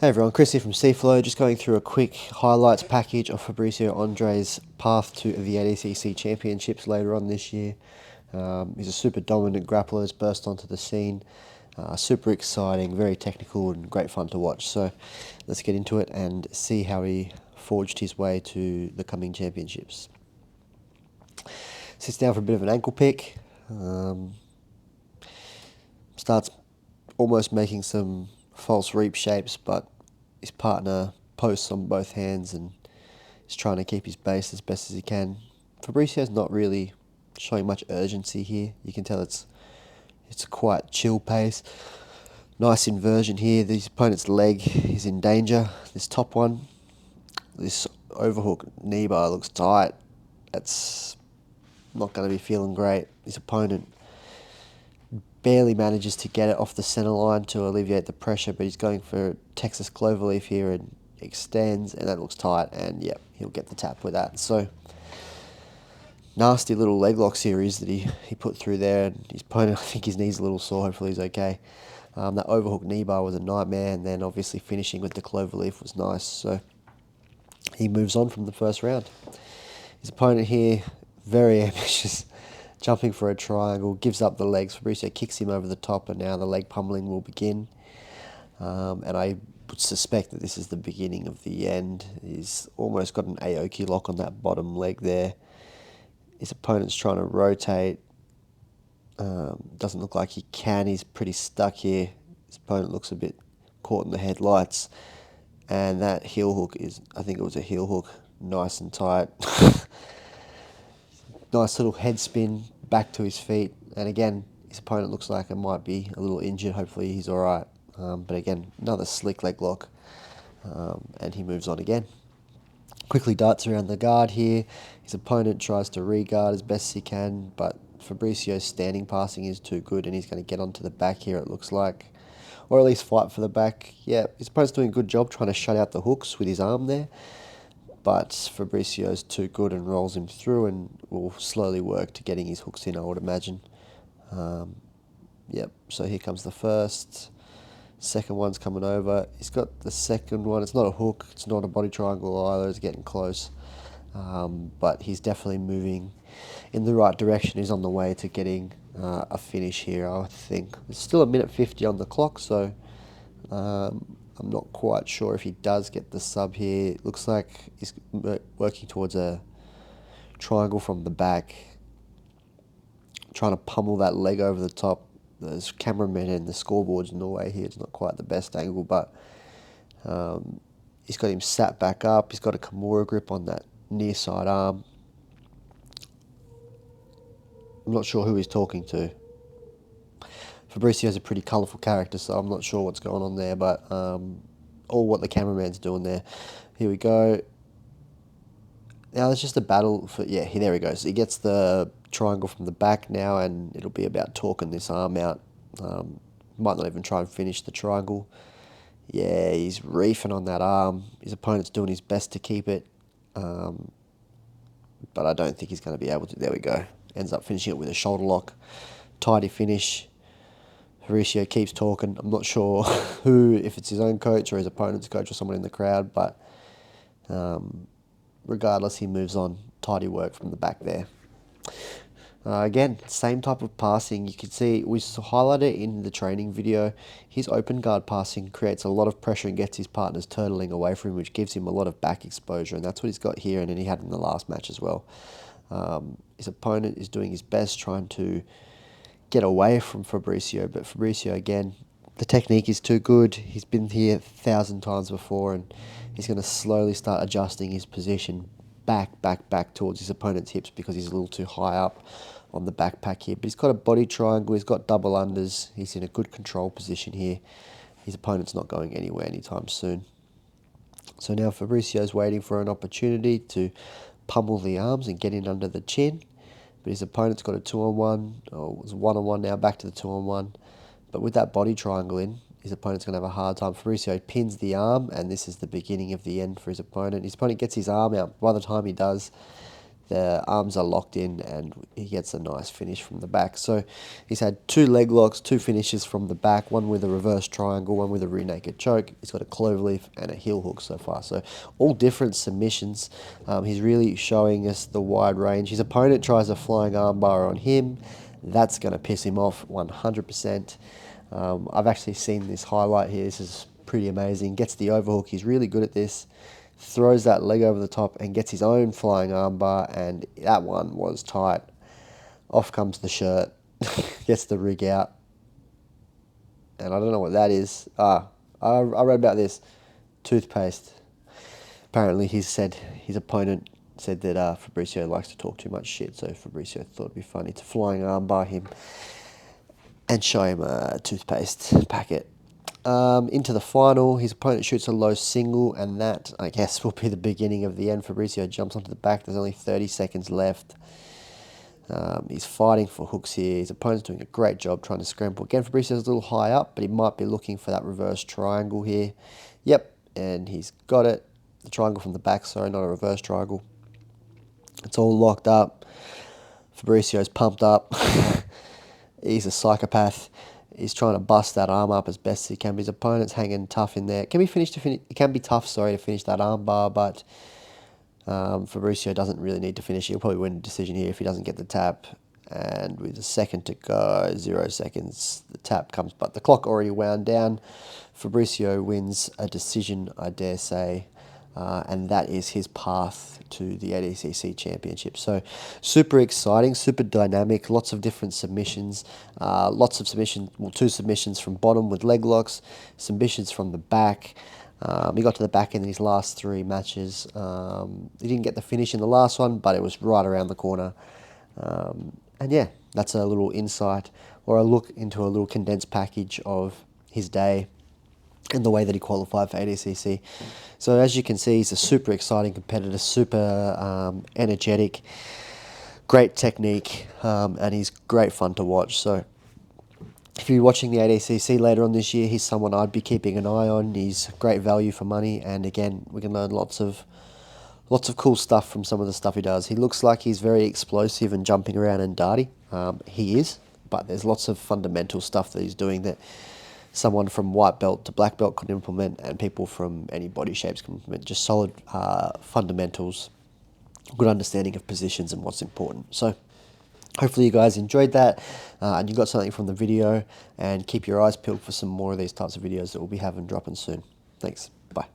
Hey everyone, Chris here from Seaflow, just going through a quick highlights package of Fabricio Andrey's path to the ADCC Championships later on this year. He's a super dominant grappler, has burst onto the scene. Super exciting, very technical and great fun to watch. So let's get into it and see how he forged his way to the coming championships. Sits down for a bit of an ankle pick. Starts almost making some false reap shapes, but his partner posts on both hands and is trying to keep his base as best as he can. Fabricio's not really showing much urgency here. You can tell it's a quite chill pace. Nice inversion here. His opponent's leg is in danger. This top one, this overhook knee bar looks tight. That's not going to be feeling great. His opponent barely manages to get it off the center line to alleviate the pressure, but he's going for Texas cloverleaf here and extends, and that looks tight, and yep, he'll get the tap with that. So nasty little leg lock series that he put through there, and his opponent, I think his knee's a little sore, hopefully he's okay. That overhook knee bar was a nightmare, and then obviously finishing with the cloverleaf was nice, so he moves on from the first round. His opponent here, very ambitious, jumping for a triangle, gives up the legs. Fabricio kicks him over the top, and now the leg pummeling will begin. And I would suspect that this is the beginning of the end. He's almost got an Aoki lock on that bottom leg there. His opponent's trying to rotate. Doesn't look like he can. He's pretty stuck here. His opponent looks a bit caught in the headlights. And that heel hook is, I think it was a heel hook, nice and tight. Nice little head spin back to his feet. And again, his opponent looks like it might be a little injured. Hopefully he's all right. But again, another slick leg lock. And he moves on again. Quickly darts around the guard here. His opponent tries to re-guard as best he can, but Fabricio's standing passing is too good, and he's going to get onto the back here, it looks like. Or at least fight for the back. Yeah, his opponent's doing a good job trying to shut out the hooks with his arm there. But Fabricio's too good and rolls him through and will slowly work to getting his hooks in, I would imagine. Yep, so here comes the first. Second one's coming over. He's got the second one. It's not a hook. It's not a body triangle either. It's getting close. But he's definitely moving in the right direction. He's on the way to getting a finish here, I think. There's still 1:50 on the clock, so I'm not quite sure if he does get the sub here. It looks like he's working towards a triangle from the back, trying to pummel that leg over the top. There's cameramen and the scoreboard's in the way here. It's not quite the best angle, but he's got him sat back up. He's got a Kimura grip on that near side arm. I'm not sure who he's talking to. Fabricio's a pretty colourful character, so I'm not sure what's going on there, but or what the cameraman's doing there. Here we go. Now it's just a battle for, yeah, there he goes. He gets the triangle from the back now, and it'll be about talking this arm out. Might not even try and finish the triangle. Yeah, he's reefing on that arm. His opponent's doing his best to keep it, but I don't think he's going to be able to. There we go. Ends up finishing it with a shoulder lock. Tidy finish. Fabricio keeps talking. I'm not sure who, if it's his own coach or his opponent's coach or someone in the crowd, but regardless, he moves on. Tidy work from the back there. Again, same type of passing. You can see, we highlighted it in the training video. His open guard passing creates a lot of pressure and gets his partners turtling away from him, which gives him a lot of back exposure, and that's what he's got here, and then he had in the last match as well. His opponent is doing his best trying to get away from Fabricio, but Fabricio, again, the technique is too good. He's been here 1,000 times before, and he's going to slowly start adjusting his position back towards his opponent's hips because he's a little too high up on the backpack here. But he's got a body triangle, he's got double unders, he's in a good control position here. His opponent's not going anywhere anytime soon. So now Fabricio's waiting for an opportunity to pummel the arms and get in under the chin. But his opponent's got a 2-on-1, or it's 1-on-1 now, back to the 2-on-1. But with that body triangle in, his opponent's going to have a hard time. Fabricio pins the arm, and this is the beginning of the end for his opponent. His opponent gets his arm out. By the time he does, the arms are locked in, and he gets a nice finish from the back. So he's had 2 leg locks, 2 finishes from the back, one with a reverse triangle, one with a rear naked choke. He's got a cloverleaf and a heel hook so far. So all different submissions. He's really showing us the wide range. His opponent tries a flying armbar on him. That's going to piss him off 100%. I've actually seen this highlight here. This is pretty amazing. Gets the overhook. He's really good at this. Throws that leg over the top and gets his own flying armbar, and that one was tight. Off comes the shirt. Gets the rig out. And I don't know what that is. I read about this. Toothpaste. Apparently he said his opponent said that Fabricio likes to talk too much shit, so Fabricio thought it'd be funny to flying armbar him and show him a toothpaste packet. Into the final, his opponent shoots a low single, and that, I guess, will be the beginning of the end. Fabricio jumps onto the back. There's only 30 seconds left. He's fighting for hooks here. His opponent's doing a great job trying to scramble. Again, Fabricio's a little high up, but he might be looking for that reverse triangle here. Yep, and he's got it. The triangle from the back, sorry, not a reverse triangle. It's all locked up. Fabricio's pumped up. He's a psychopath. He's trying to bust that arm up as best as he can. His opponent's hanging tough in there. It can be tough, sorry, to finish that arm bar, but Fabricio doesn't really need to finish. He'll probably win a decision here if he doesn't get the tap. And with a second to go, 0 seconds, the tap comes, but the clock already wound down. Fabricio wins a decision, I dare say. And that is his path to the ADCC Championship. So super exciting, super dynamic, lots of different submissions, lots of submissions, well, 2 submissions from bottom with leg locks, submissions from the back. He got to the back end in his last 3 matches. He didn't get the finish in the last one, but it was right around the corner. And yeah, that's a little insight or a look into a little condensed package of his day and the way that he qualified for ADCC. So as you can see, he's a super exciting competitor, super energetic, great technique, and he's great fun to watch. So if you're watching the ADCC later on this year, he's someone I'd be keeping an eye on. He's great value for money, and again, we can learn lots of cool stuff from some of the stuff he does. He looks like he's very explosive and jumping around and darty. He is, but there's lots of fundamental stuff that he's doing that someone from white belt to black belt could implement, and people from any body shapes can implement. Just solid fundamentals, good understanding of positions and what's important. So hopefully you guys enjoyed that and you got something from the video, and keep your eyes peeled for some more of these types of videos that we'll be having dropping soon. Thanks. Bye.